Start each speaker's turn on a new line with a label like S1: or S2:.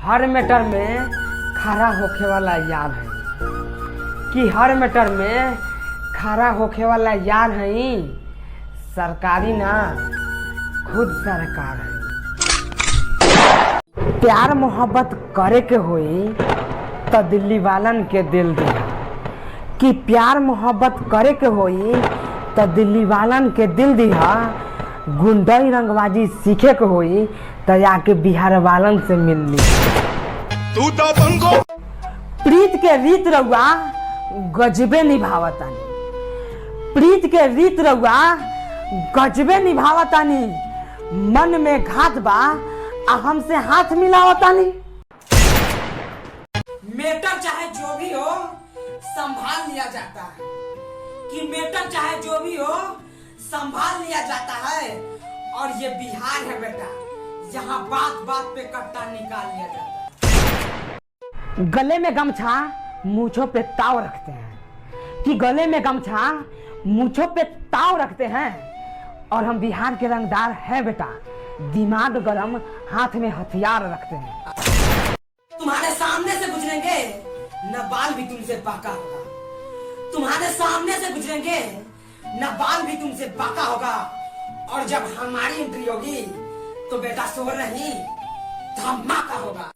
S1: हर matter में खड़ा होखे वाला यार है कि हर मैटर में खड़ा होखे वाला यार है। सरकारी ना खुद सरकार है। प्यार मोहब्बत करे के होई तो दिल्ली वालन के दिल दिया कि प्यार मोहब्बत करे के होई तो दिल्ली वालन के दिल दिया। गुंडई रंगबाजी सीखे के होई तो आके बिहार वालन से मिल ली।
S2: तू तो बंगो
S1: प्रीत के रीत रउआ गजबे निभावतानी। प्रीत के रीत रउआ गजबे निभावतानी। मन में घात बा आ हमसे हाथ मिलावतानी।
S3: मेटर चाहे जो भी हो संभाल लिया जाता है कि मेटर चाहे जो भी हो संभाल लिया जाता है। और ये बिहार है बेटा, यहाँ बात बात पे कट्टा निकाल लिया जाता है।
S1: गले में गमछा मूंछों पे ताव रखते हैं कि गले में गमछा मूंछों पे ताव रखते हैं। और हम बिहार के रंगदार हैं बेटा, दिमाग गरम हाथ में हथियार रखते हैं।
S3: तुम्हारे सामने से गुजरेंगे न बाल भी तुमसे बाका होगा। तुम्हारे सामने से गुजरेंगे न बाल भी तुमसे बाका होगा। और जब हमारी एंट्री होगी तो बेटा शोर नहीं धमाका होगा।